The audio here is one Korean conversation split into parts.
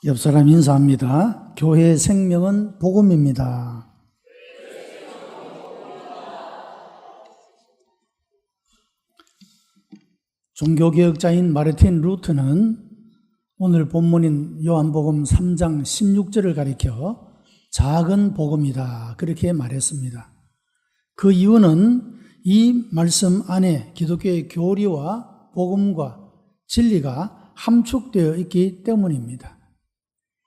옆 사람 인사합니다. 교회의 생명은 복음입니다. 종교개혁자인 마르틴 루터는 오늘 본문인 요한복음 3장 16절을 가리켜 작은 복음이다 그렇게 말했습니다. 그 이유는 이 말씀 안에 기독교의 교리와 복음과 진리가 함축되어 있기 때문입니다.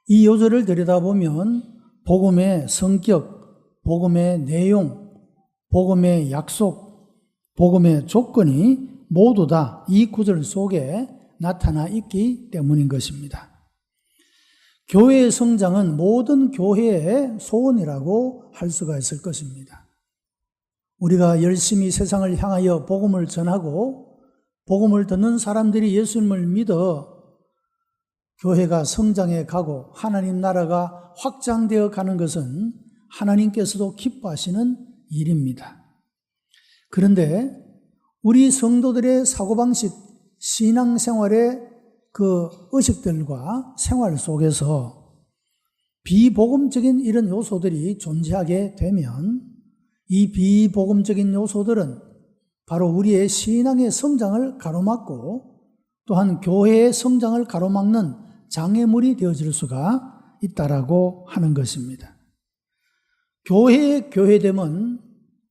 이 요절을 들여다보면 복음의 성격, 복음의 내용, 복음의 약속, 복음의 조건이 모두 다 이 구절 속에 나타나 있기 때문인 것입니다. 교회의 성장은 모든 교회의 소원이라고 할 수가 있을 것입니다. 우리가 열심히 세상을 향하여 복음을 전하고 복음을 듣는 사람들이 예수님을 믿어 교회가 성장해 가고 하나님 나라가 확장되어 가는 것은 하나님께서도 기뻐하시는 일입니다. 그런데 우리 성도들의 사고방식, 신앙생활의 그 의식들과 생활 속에서 비복음적인 이런 요소들이 존재하게 되면 이 비복음적인 요소들은 바로 우리의 신앙의 성장을 가로막고 또한 교회의 성장을 가로막는 장애물이 되어질 수가 있다라고 하는 것입니다. 교회의 교회됨은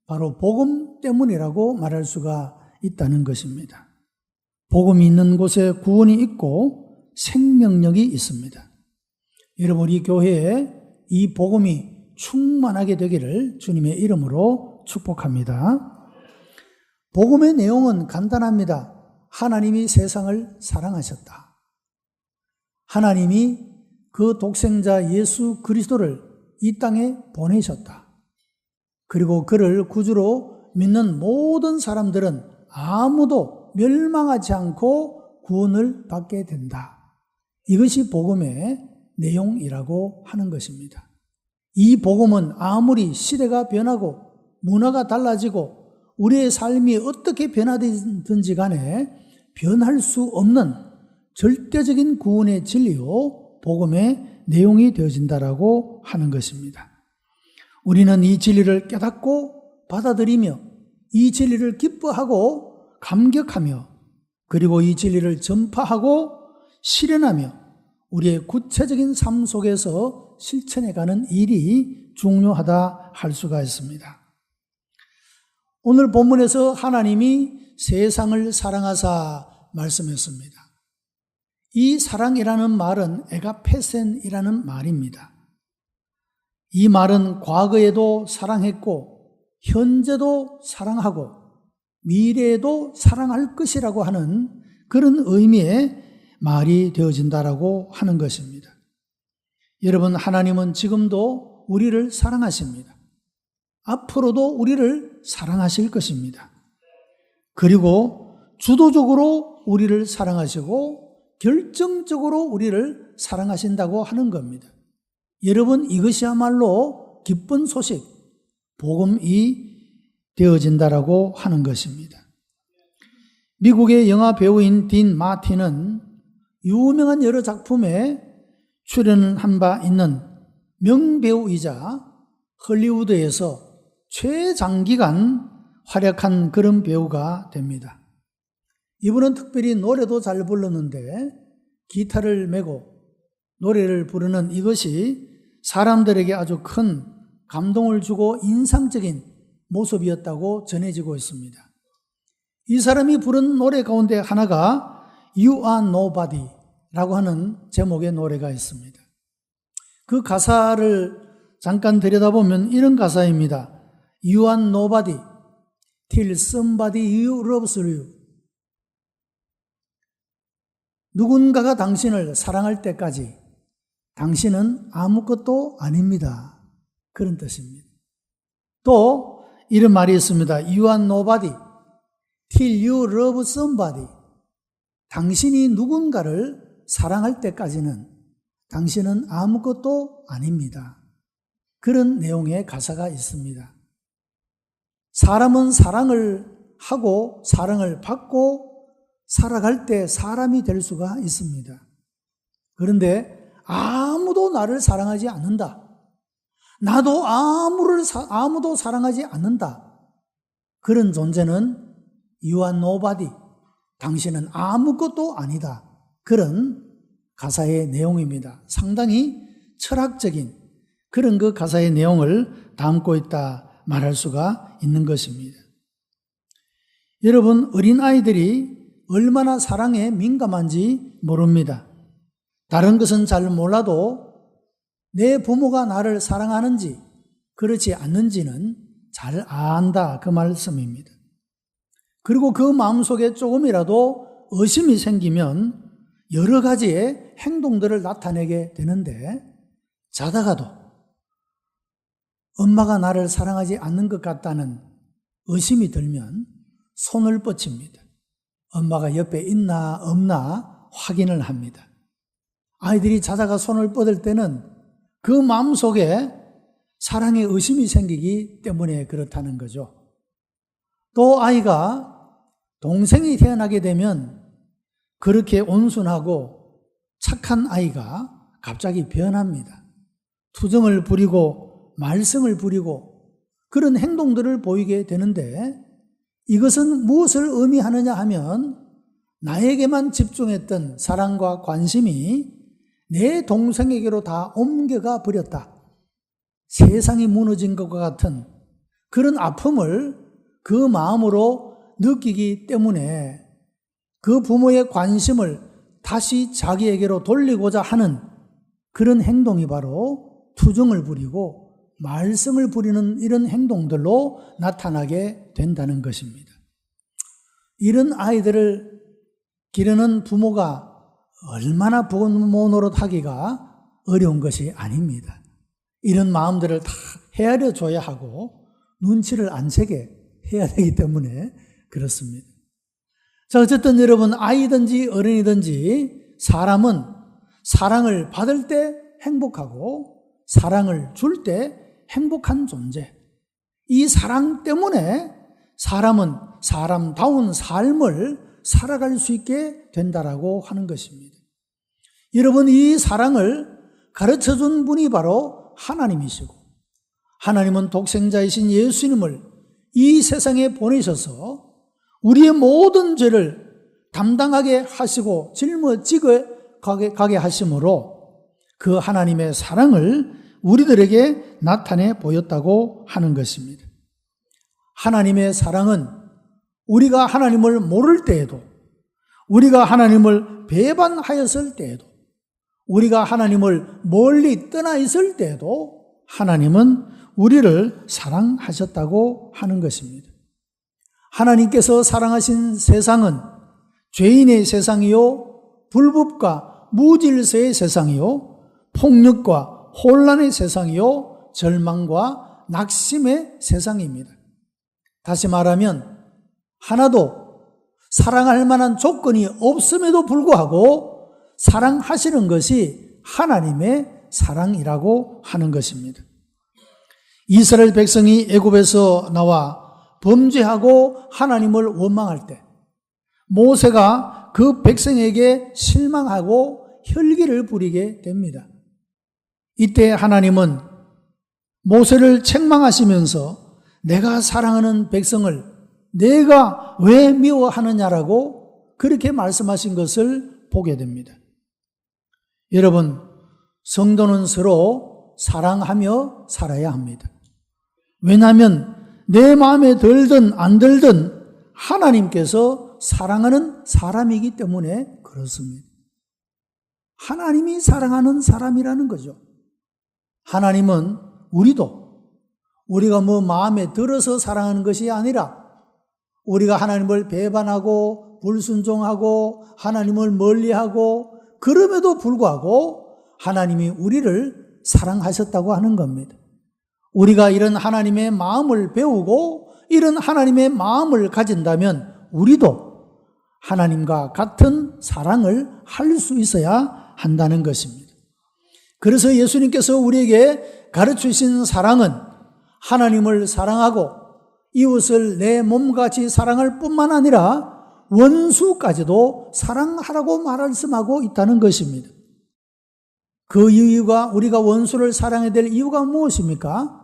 바로 복음 때문이라고 말할 수가 있다는 것입니다. 복음이 있는 곳에 구원이 있고 생명력이 있습니다. 여러분, 우리 교회에 이 복음이 충만하게 되기를 주님의 이름으로 축복합니다. 복음의 내용은 간단합니다. 하나님이 세상을 사랑하셨다. 하나님이 그 독생자 예수 그리스도를 이 땅에 보내셨다. 그리고 그를 구주로 믿는 모든 사람들은 아무도 멸망하지 않고 구원을 받게 된다. 이것이 복음의 내용이라고 하는 것입니다. 이 복음은 아무리 시대가 변하고 문화가 달라지고 우리의 삶이 어떻게 변화되든지 간에 변할 수 없는 절대적인 구원의 진리요 복음의 내용이 되어진다라고 하는 것입니다. 우리는 이 진리를 깨닫고 받아들이며 이 진리를 기뻐하고 감격하며 그리고 이 진리를 전파하고 실현하며 우리의 구체적인 삶 속에서 실천해가는 일이 중요하다 할 수가 있습니다. 오늘 본문에서 하나님이 세상을 사랑하사 말씀했습니다. 이 사랑이라는 말은 에가페센이라는 말입니다. 이 말은 과거에도 사랑했고 현재도 사랑하고 미래에도 사랑할 것이라고 하는 그런 의미의 말이 되어진다라고 하는 것입니다. 여러분, 하나님은 지금도 우리를 사랑하십니다. 앞으로도 우리를 사랑하실 것입니다. 그리고 주도적으로 우리를 사랑하시고 결정적으로 우리를 사랑하신다고 하는 겁니다. 여러분, 이것이야말로 기쁜 소식, 복음이 되어진다라고 하는 것입니다. 미국의 영화 배우인 딘 마틴은 유명한 여러 작품에 출연한 바 있는 명배우이자 헐리우드에서 최장기간 활약한 그런 배우가 됩니다. 이분은 특별히 노래도 잘 불렀는데 기타를 메고 노래를 부르는 이것이 사람들에게 아주 큰 감동을 주고 인상적인 모습이었다고 전해지고 있습니다. 이 사람이 부른 노래 가운데 하나가 You are nobody 라고 하는 제목의 노래가 있습니다. 그 가사를 잠깐 들여다보면 이런 가사입니다. You are nobody till somebody you loves you. 누군가가 당신을 사랑할 때까지 당신은 아무것도 아닙니다. 그런 뜻입니다. 또 이런 말이 있습니다. You are nobody till you love somebody. 당신이 누군가를 사랑할 때까지는 당신은 아무것도 아닙니다. 그런 내용의 가사가 있습니다. 사람은 사랑을 하고 사랑을 받고 살아갈 때 사람이 될 수가 있습니다. 그런데 아무도 나를 사랑하지 않는다. 나도 아무도 사랑하지 않는다. 그런 존재는 You are nobody. 당신은 아무것도 아니다. 그런 가사의 내용입니다. 상당히 철학적인 그런 그 가사의 내용을 담고 있다 말할 수가 있는 것입니다. 여러분, 어린아이들이 얼마나 사랑에 민감한지 모릅니다. 다른 것은 잘 몰라도 내 부모가 나를 사랑하는지 그렇지 않는지는 잘 안다, 그 말씀입니다. 그리고 그 마음속에 조금이라도 의심이 생기면 여러 가지의 행동들을 나타내게 되는데, 자다가도 엄마가 나를 사랑하지 않는 것 같다는 의심이 들면 손을 뻗칩니다. 엄마가 옆에 있나 없나 확인을 합니다. 아이들이 자다가 손을 뻗을 때는 그 마음속에 사랑의 의심이 생기기 때문에 그렇다는 거죠. 또 아이가 동생이 태어나게 되면 그렇게 온순하고 착한 아이가 갑자기 변합니다. 투정을 부리고 말썽을 부리고 그런 행동들을 보이게 되는데, 이것은 무엇을 의미하느냐 하면 나에게만 집중했던 사랑과 관심이 내 동생에게로 다 옮겨가 버렸다. 세상이 무너진 것과 같은 그런 아픔을 그 마음으로 느끼기 때문에 그 부모의 관심을 다시 자기에게로 돌리고자 하는 그런 행동이 바로 투정을 부리고 말썽을 부리는 이런 행동들로 나타나게 된다는 것입니다. 이런 아이들을 기르는 부모가 얼마나 부모 노릇하기가 어려운 것이 아닙니다. 이런 마음들을 다 헤아려 줘야 하고 눈치를 안 채게 해야 되기 때문에 그렇습니다. 자, 어쨌든 여러분, 아이든지 어른이든지 사람은 사랑을 받을 때 행복하고 사랑을 줄 때 행복한 존재. 이 사랑 때문에 사람은 사람다운 삶을 살아갈 수 있게 된다라고 하는 것입니다. 여러분, 이 사랑을 가르쳐준 분이 바로 하나님이시고, 하나님은 독생자이신 예수님을 이 세상에 보내셔서 우리의 모든 죄를 담당하게 하시고 짊어지게 가게 하심으로 그 하나님의 사랑을 우리들에게 나타내 보였다고 하는 것입니다. 하나님의 사랑은 우리가 하나님을 모를 때에도, 우리가 하나님을 배반하였을 때에도, 우리가 하나님을 멀리 떠나 있을 때에도 하나님은 우리를 사랑하셨다고 하는 것입니다. 하나님께서 사랑하신 세상은 죄인의 세상이요, 불법과 무질서의 세상이요, 폭력과 혼란의 세상이요, 절망과 낙심의 세상입니다. 다시 말하면 하나도 사랑할 만한 조건이 없음에도 불구하고 사랑하시는 것이 하나님의 사랑이라고 하는 것입니다. 이스라엘 백성이 애굽에서 나와 범죄하고 하나님을 원망할 때 모세가 그 백성에게 실망하고 혈기를 부리게 됩니다. 이때 하나님은 모세를 책망하시면서 내가 사랑하는 백성을 내가 왜 미워하느냐라고 그렇게 말씀하신 것을 보게 됩니다. 여러분, 성도는 서로 사랑하며 살아야 합니다. 왜냐하면 내 마음에 들든 안 들든 하나님께서 사랑하는 사람이기 때문에 그렇습니다. 하나님이 사랑하는 사람이라는 거죠. 하나님은 우리가 마음에 들어서 사랑하는 것이 아니라 우리가 하나님을 배반하고 불순종하고 하나님을 멀리하고 그럼에도 불구하고 하나님이 우리를 사랑하셨다고 하는 겁니다. 우리가 이런 하나님의 마음을 배우고 이런 하나님의 마음을 가진다면 우리도 하나님과 같은 사랑을 할 수 있어야 한다는 것입니다. 그래서 예수님께서 우리에게 가르치신 사랑은 하나님을 사랑하고 이웃을 내 몸같이 사랑할 뿐만 아니라 원수까지도 사랑하라고 말씀하고 있다는 것입니다. 그 이유가 우리가 원수를 사랑해야 될 이유가 무엇입니까?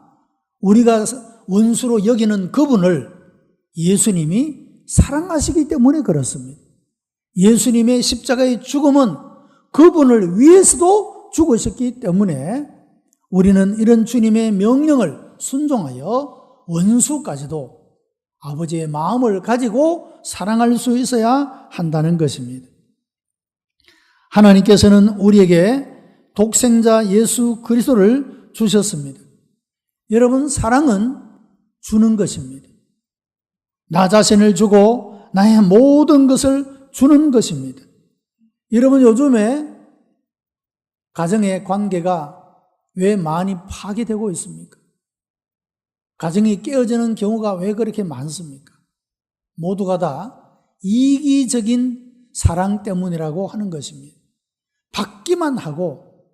우리가 원수로 여기는 그분을 예수님이 사랑하시기 때문에 그렇습니다. 예수님의 십자가의 죽음은 그분을 위해서도 죽으셨기 때문에 우리는 이런 주님의 명령을 순종하여 원수까지도 아버지의 마음을 가지고 사랑할 수 있어야 한다는 것입니다. 하나님께서는 우리에게 독생자 예수 그리스도를 주셨습니다. 여러분, 사랑은 주는 것입니다. 나 자신을 주고 나의 모든 것을 주는 것입니다. 여러분, 요즘에 가정의 관계가 왜 많이 파괴되고 있습니까? 가정이 깨어지는 경우가 왜 그렇게 많습니까? 모두가 다 이기적인 사랑 때문이라고 하는 것입니다. 받기만 하고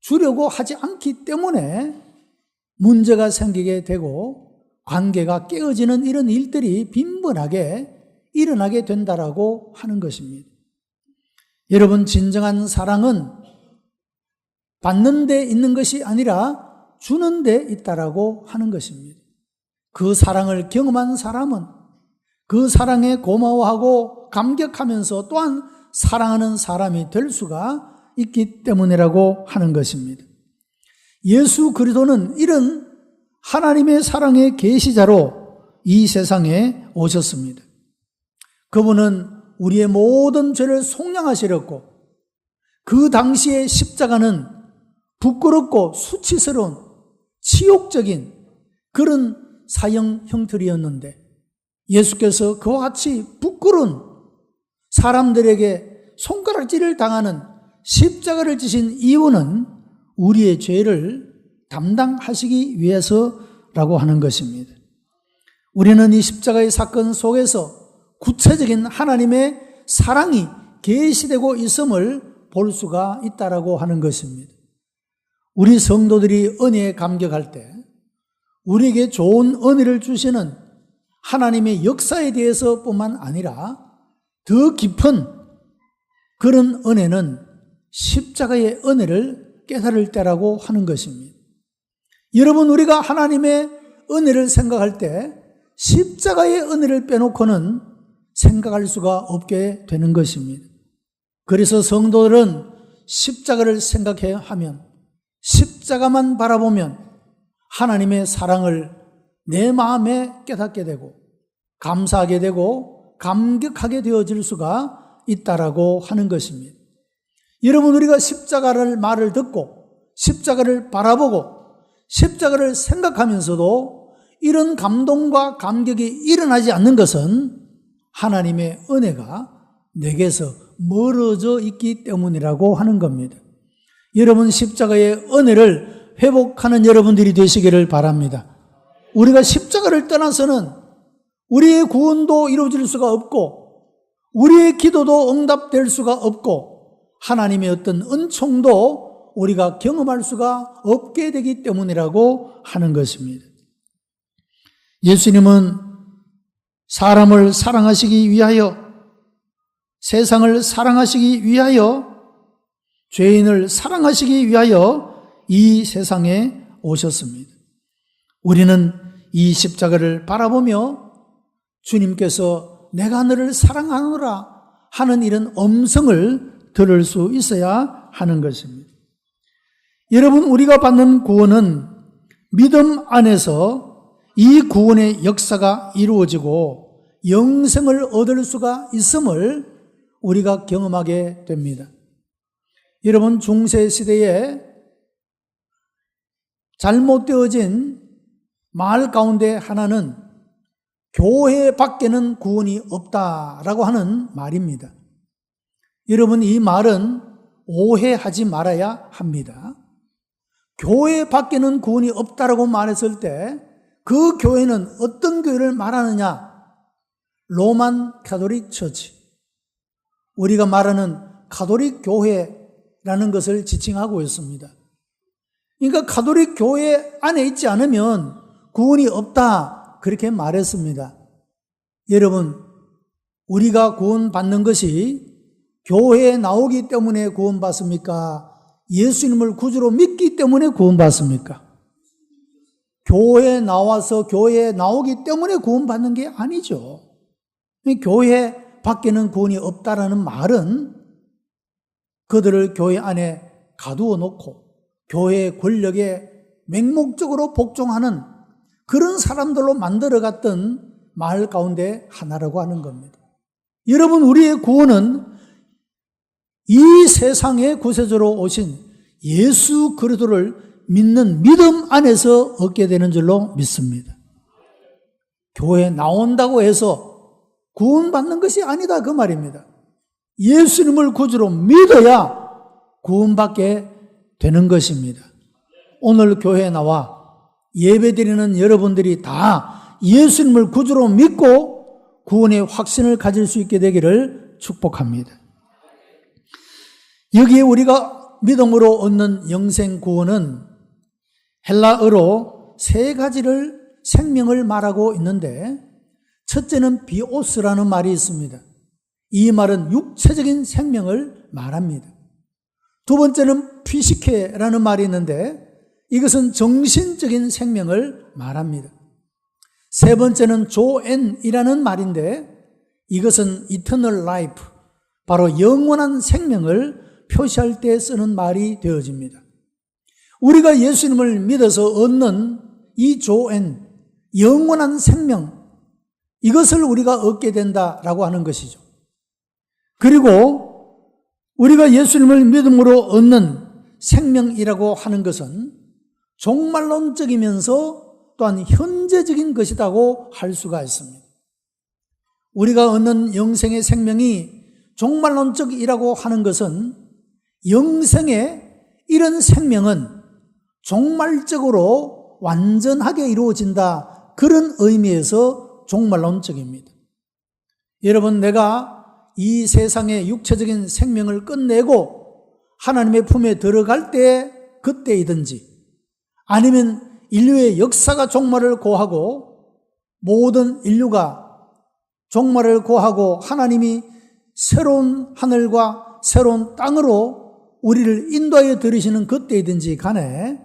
주려고 하지 않기 때문에 문제가 생기게 되고 관계가 깨어지는 이런 일들이 빈번하게 일어나게 된다라고 하는 것입니다. 여러분, 진정한 사랑은 받는 데 있는 것이 아니라 주는 데 있다라고 하는 것입니다. 그 사랑을 경험한 사람은 그 사랑에 고마워하고 감격하면서 또한 사랑하는 사람이 될 수가 있기 때문이라고 하는 것입니다. 예수 그리스도는 이런 하나님의 사랑의 계시자로 이 세상에 오셨습니다. 그분은 우리의 모든 죄를 속량하시렸고 그 당시의 십자가는 부끄럽고 수치스러운 치욕적인 그런 사형 형틀이었는데 예수께서 그와 같이 부끄러운 사람들에게 손가락질을 당하는 십자가를 지신 이유는 우리의 죄를 담당하시기 위해서라고 하는 것입니다. 우리는 이 십자가의 사건 속에서 구체적인 하나님의 사랑이 계시되고 있음을 볼 수가 있다라고 하는 것입니다. 우리 성도들이 은혜에 감격할 때 우리에게 좋은 은혜를 주시는 하나님의 역사에 대해서뿐만 아니라 더 깊은 그런 은혜는 십자가의 은혜를 깨달을 때라고 하는 것입니다. 여러분, 우리가 하나님의 은혜를 생각할 때 십자가의 은혜를 빼놓고는 생각할 수가 없게 되는 것입니다. 그래서 성도들은 십자가를 생각해야 하면 십자가만 바라보면 하나님의 사랑을 내 마음에 깨닫게 되고 감사하게 되고 감격하게 되어질 수가 있다라고 하는 것입니다. 여러분, 우리가 십자가를 말을 듣고 십자가를 바라보고 십자가를 생각하면서도 이런 감동과 감격이 일어나지 않는 것은 하나님의 은혜가 내게서 멀어져 있기 때문이라고 하는 겁니다. 여러분, 십자가의 은혜를 회복하는 여러분들이 되시기를 바랍니다. 우리가 십자가를 떠나서는 우리의 구원도 이루어질 수가 없고 우리의 기도도 응답될 수가 없고 하나님의 어떤 은총도 우리가 경험할 수가 없게 되기 때문이라고 하는 것입니다. 예수님은 사람을 사랑하시기 위하여, 세상을 사랑하시기 위하여, 죄인을 사랑하시기 위하여 이 세상에 오셨습니다. 우리는 이 십자가를 바라보며 주님께서 내가 너를 사랑하노라 하는 이런 음성을 들을 수 있어야 하는 것입니다. 여러분, 우리가 받는 구원은 믿음 안에서 이 구원의 역사가 이루어지고 영생을 얻을 수가 있음을 우리가 경험하게 됩니다. 여러분, 중세시대에 잘못되어진 말 가운데 하나는 교회 밖에는 구원이 없다라고 하는 말입니다. 여러분, 이 말은 오해하지 말아야 합니다. 교회 밖에는 구원이 없다라고 말했을 때 그 교회는 어떤 교회를 말하느냐? 로만 가톨릭 처치, 우리가 말하는 가톨릭 교회라는 것을 지칭하고 있습니다. 그러니까 가톨릭 교회 안에 있지 않으면 구원이 없다, 그렇게 말했습니다. 여러분, 우리가 구원받는 것이 교회에 나오기 때문에 구원받습니까? 예수님을 구주로 믿기 때문에 구원받습니까? 교회에 나와서 교회에 나오기 때문에 구원받는 게 아니죠. 교회 밖에는 구원이 없다라는 말은 그들을 교회 안에 가두어 놓고 교회의 권력에 맹목적으로 복종하는 그런 사람들로 만들어갔던 말 가운데 하나라고 하는 겁니다. 여러분, 우리의 구원은 이 세상에 구세주로 오신 예수 그리스도를 믿는 믿음 안에서 얻게 되는 줄로 믿습니다. 교회에 나온다고 해서 구원받는 것이 아니다, 그 말입니다. 예수님을 구주로 믿어야 구원받게 되는 것입니다. 오늘 교회에 나와 예배드리는 여러분들이 다 예수님을 구주로 믿고 구원의 확신을 가질 수 있게 되기를 축복합니다. 여기에 우리가 믿음으로 얻는 영생 구원은 헬라어로 세 가지를 생명을 말하고 있는데, 첫째는 비오스라는 말이 있습니다. 이 말은 육체적인 생명을 말합니다. 두 번째는 피시케라는 말이 있는데 이것은 정신적인 생명을 말합니다. 세 번째는 조엔이라는 말인데 이것은 eternal life, 바로 영원한 생명을 표시할 때 쓰는 말이 되어집니다. 우리가 예수님을 믿어서 얻는 이 조엔, 영원한 생명, 이것을 우리가 얻게 된다라고 하는 것이죠. 그리고 우리가 예수님을 믿음으로 얻는 생명이라고 하는 것은 종말론적이면서 또한 현재적인 것이라고 할 수가 있습니다. 우리가 얻는 영생의 생명이 종말론적이라고 하는 것은 영생의 이런 생명은 종말적으로 완전하게 이루어진다, 그런 의미에서 종말론적입니다. 여러분, 내가 이 세상의 육체적인 생명을 끝내고 하나님의 품에 들어갈 때 그때이든지 아니면 인류의 역사가 종말을 고하고 모든 인류가 종말을 고하고 하나님이 새로운 하늘과 새로운 땅으로 우리를 인도하여 들이시는 그때이든지 간에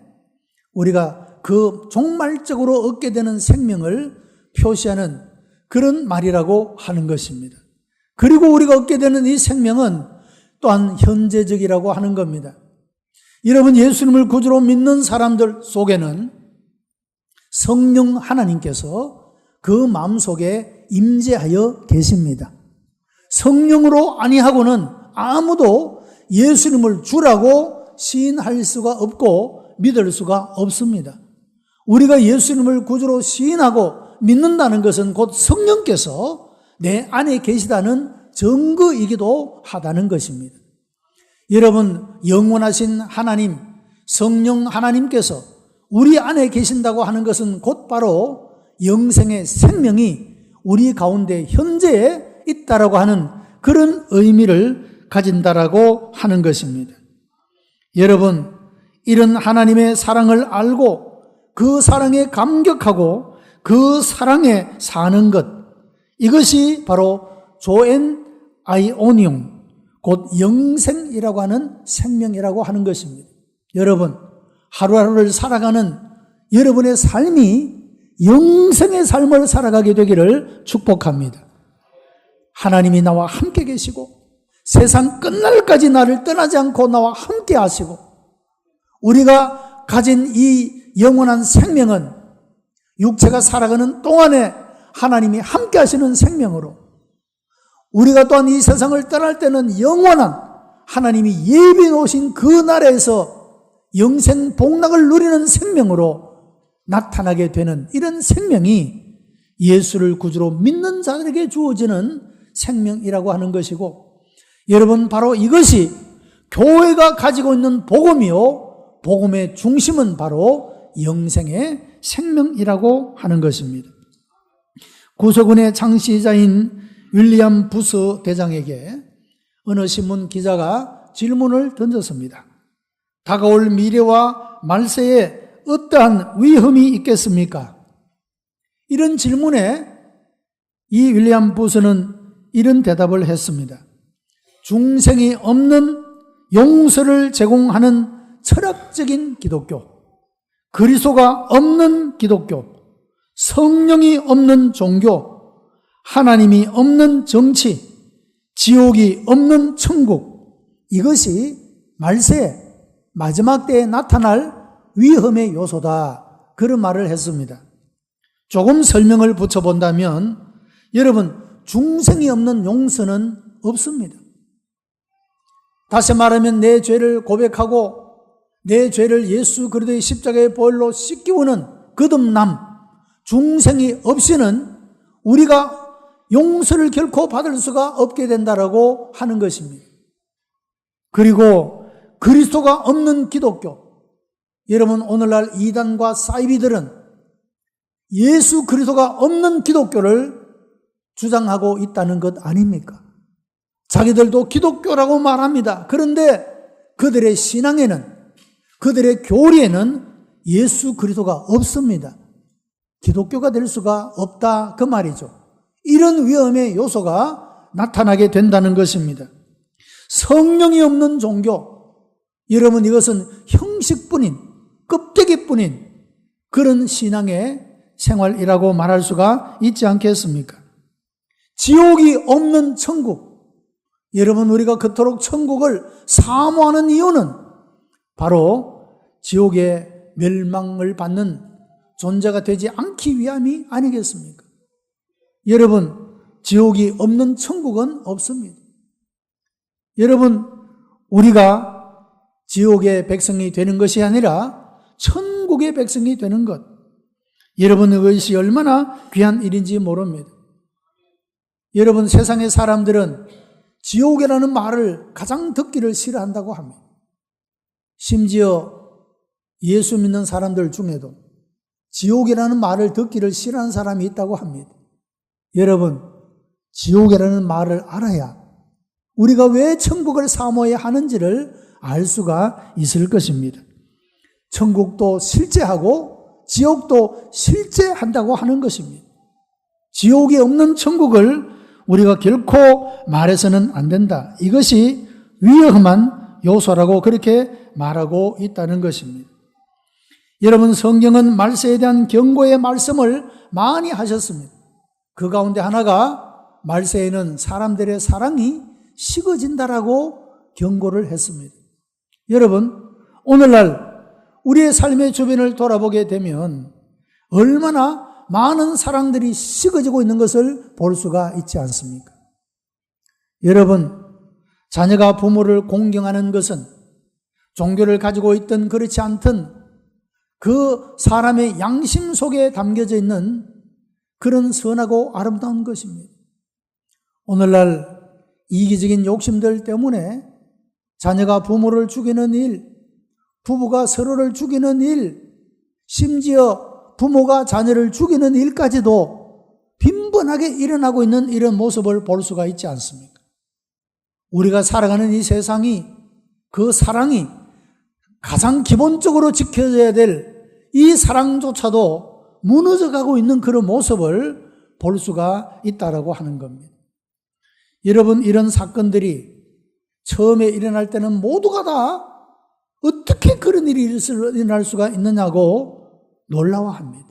우리가 그 종말적으로 얻게 되는 생명을 표시하는 그런 말이라고 하는 것입니다. 그리고 우리가 얻게 되는 이 생명은 또한 현재적이라고 하는 겁니다. 여러분, 예수님을 구주로 믿는 사람들 속에는 성령 하나님께서 그 마음속에 임재하여 계십니다. 성령으로 아니하고는 아무도 예수님을 주라고 시인할 수가 없고 믿을 수가 없습니다. 우리가 예수님을 구주로 시인하고 믿는다는 것은 곧 성령께서 내 안에 계시다는 증거이기도 하다는 것입니다. 여러분, 영원하신 하나님, 성령 하나님께서 우리 안에 계신다고 하는 것은 곧바로 영생의 생명이 우리 가운데 현재에 있다라고 하는 그런 의미를 가진다라고 하는 것입니다. 여러분, 이런 하나님의 사랑을 알고 그 사랑에 감격하고 그 사랑에 사는 것, 이것이 바로 조엔 아이오니움, 곧 영생이라고 하는 생명이라고 하는 것입니다. 여러분, 하루하루를 살아가는 여러분의 삶이 영생의 삶을 살아가게 되기를 축복합니다. 하나님이 나와 함께 계시고 세상 끝날까지 나를 떠나지 않고 나와 함께 하시고 우리가 가진 이 영원한 생명은 육체가 살아가는 동안에 하나님이 함께 하시는 생명으로, 우리가 또한 이 세상을 떠날 때는 영원한 하나님이 예비해 놓으신 그 나라에서 영생 복락을 누리는 생명으로 나타나게 되는 이런 생명이 예수를 구주로 믿는 자들에게 주어지는 생명이라고 하는 것이고, 여러분, 바로 이것이 교회가 가지고 있는 복음이요, 복음의 중심은 바로 영생의 생명이라고 하는 것입니다. 구소군의 창시자인 윌리엄 부스 대장에게 어느 신문 기자가 질문을 던졌습니다. 다가올 미래와 말세에 어떠한 위험이 있겠습니까? 이런 질문에 이 윌리엄 부스는 이런 대답을 했습니다. 중생이 없는 용서를 제공하는 철학적인 기독교, 그리스도가 없는 기독교, 성령이 없는 종교, 하나님이 없는 정치, 지옥이 없는 천국, 이것이 말세 마지막 때에 나타날 위험의 요소다, 그런 말을 했습니다. 조금 설명을 붙여본다면 여러분, 중생이 없는 용서는 없습니다. 다시 말하면 내 죄를 고백하고 내 죄를 예수 그리스도의 십자가의 보혈로 씻기우는 거듭남, 중생이 없이는 우리가 용서를 결코 받을 수가 없게 된다라고 하는 것입니다. 그리고 그리스도가 없는 기독교, 여러분 오늘날 이단과 사이비들은 예수 그리스도가 없는 기독교를 주장하고 있다는 것 아닙니까? 자기들도 기독교라고 말합니다. 그런데 그들의 신앙에는, 그들의 교리에는 예수 그리스도가 없습니다. 기독교가 될 수가 없다, 그 말이죠. 이런 위험의 요소가 나타나게 된다는 것입니다. 성령이 없는 종교, 여러분 이것은 형식뿐인, 껍데기뿐인 그런 신앙의 생활이라고 말할 수가 있지 않겠습니까? 지옥이 없는 천국, 여러분 우리가 그토록 천국을 사모하는 이유는 바로 지옥의 멸망을 받는 존재가 되지 않기 위함이 아니겠습니까? 여러분, 지옥이 없는 천국은 없습니다. 여러분, 우리가 지옥의 백성이 되는 것이 아니라 천국의 백성이 되는 것, 여러분 그것이 얼마나 귀한 일인지 모릅니다. 여러분, 세상의 사람들은 지옥이라는 말을 가장 듣기를 싫어한다고 합니다. 심지어 예수 믿는 사람들 중에도 지옥이라는 말을 듣기를 싫어하는 사람이 있다고 합니다. 여러분, 지옥이라는 말을 알아야 우리가 왜 천국을 사모해야 하는지를 알 수가 있을 것입니다. 천국도 실제하고 지옥도 실제한다고 하는 것입니다. 지옥이 없는 천국을 우리가 결코 말해서는 안 된다. 이것이 위험한 요소라고 그렇게 말하고 있다는 것입니다. 여러분, 성경은 말세에 대한 경고의 말씀을 많이 하셨습니다. 그 가운데 하나가 말세에는 사람들의 사랑이 식어진다라고 경고를 했습니다. 여러분, 오늘날 우리의 삶의 주변을 돌아보게 되면 얼마나 많은 사랑들이 식어지고 있는 것을 볼 수가 있지 않습니까? 여러분, 자녀가 부모를 공경하는 것은 종교를 가지고 있든 그렇지 않든 그 사람의 양심 속에 담겨져 있는 그런 선하고 아름다운 것입니다. 오늘날 이기적인 욕심들 때문에 자녀가 부모를 죽이는 일, 부부가 서로를 죽이는 일, 심지어 부모가 자녀를 죽이는 일까지도 빈번하게 일어나고 있는 이런 모습을 볼 수가 있지 않습니까? 우리가 살아가는 이 세상이, 그 사랑이 가장 기본적으로 지켜져야 될 이 사랑조차도 무너져가고 있는 그런 모습을 볼 수가 있다라고 하는 겁니다. 여러분, 이런 사건들이 처음에 일어날 때는 모두가 다 어떻게 그런 일이 일어날 수가 있느냐고 놀라워합니다.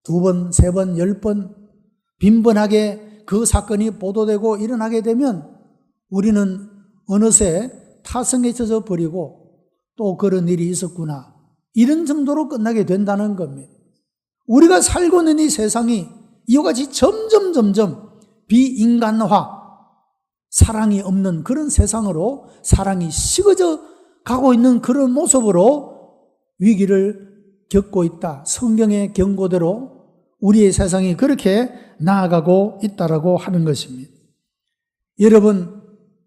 2번, 3번, 10번 빈번하게 그 사건이 보도되고 일어나게 되면 우리는 어느새 타성에 젖어 버리고 또 그런 일이 있었구나, 이런 정도로 끝나게 된다는 겁니다. 우리가 살고 있는 이 세상이 이와 같이 점점 비인간화, 사랑이 없는 그런 세상으로, 사랑이 식어져 가고 있는 그런 모습으로 위기를 겪고 있다. 성경의 경고대로 우리의 세상이 그렇게 나아가고 있다라고 하는 것입니다. 여러분,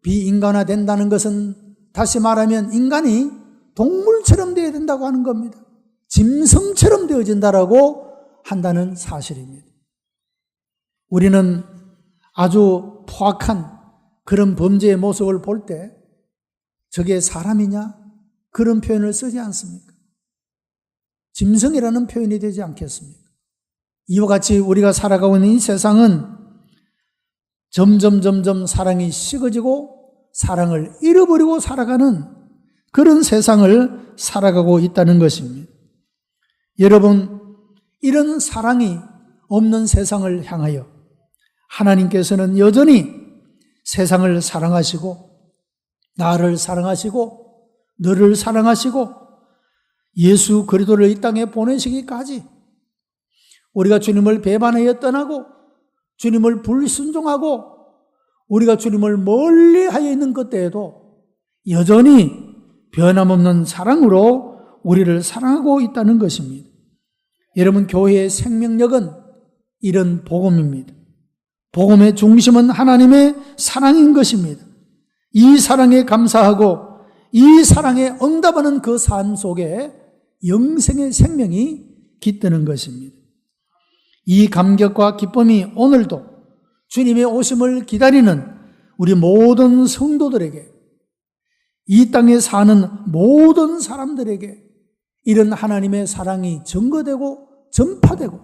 비인간화 된다는 것은 다시 말하면 인간이 동물처럼 되어야 된다고 하는 겁니다. 짐승처럼 되어진다라고 한다는 사실입니다. 우리는 아주 포악한 그런 범죄의 모습을 볼 때 저게 사람이냐? 그런 표현을 쓰지 않습니까? 짐승이라는 표현이 되지 않겠습니까? 이와 같이 우리가 살아가고 있는 이 세상은 점점 사랑이 식어지고 사랑을 잃어버리고 살아가는 그런 세상을 살아가고 있다는 것입니다. 여러분, 이런 사랑이 없는 세상을 향하여 하나님께서는 여전히 세상을 사랑하시고 나를 사랑하시고 너를 사랑하시고 예수 그리스도를 이 땅에 보내시기까지 우리가 주님을 배반하여 떠나고 주님을 불순종하고 우리가 주님을 멀리하여 있는 그때에도 여전히 변함없는 사랑으로 우리를 사랑하고 있다는 것입니다. 여러분, 교회의 생명력은 이런 복음입니다. 복음의 중심은 하나님의 사랑인 것입니다. 이 사랑에 감사하고 이 사랑에 응답하는 그 삶 속에 영생의 생명이 깃드는 것입니다. 이 감격과 기쁨이 오늘도 주님의 오심을 기다리는 우리 모든 성도들에게, 이 땅에 사는 모든 사람들에게 이런 하나님의 사랑이 증거되고 전파되고,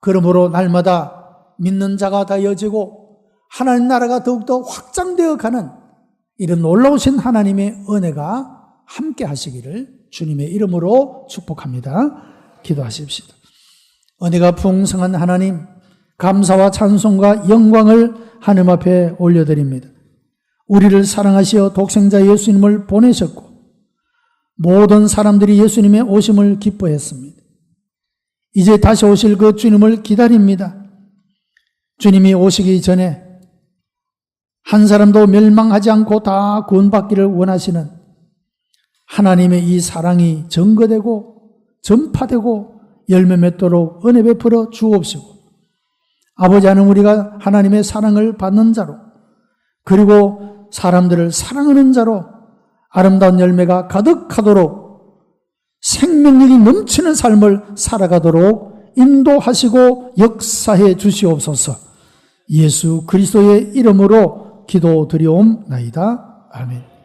그러므로 날마다 믿는 자가 다여지고 하나님 나라가 더욱더 확장되어 가는 이런 놀라우신 하나님의 은혜가 함께 하시기를 주님의 이름으로 축복합니다. 기도하십시오. 은혜가 풍성한 하나님, 감사와 찬송과 영광을 하나님 앞에 올려드립니다. 우리를 사랑하시어 독생자 예수님을 보내셨고 모든 사람들이 예수님의 오심을 기뻐했습니다. 이제 다시 오실 그 주님을 기다립니다. 주님이 오시기 전에 한 사람도 멸망하지 않고 다 구원받기를 원하시는 하나님의 이 사랑이 증거되고 전파되고 열매 맺도록 은혜 베풀어 주옵시고, 아버지 하나님, 우리가 하나님의 사랑을 받는 자로, 그리고 사람들을 사랑하는 자로 아름다운 열매가 가득하도록 생명력이 넘치는 삶을 살아가도록 인도하시고 역사해 주시옵소서. 예수 그리스도의 이름으로 기도드리옵나이다. 아멘.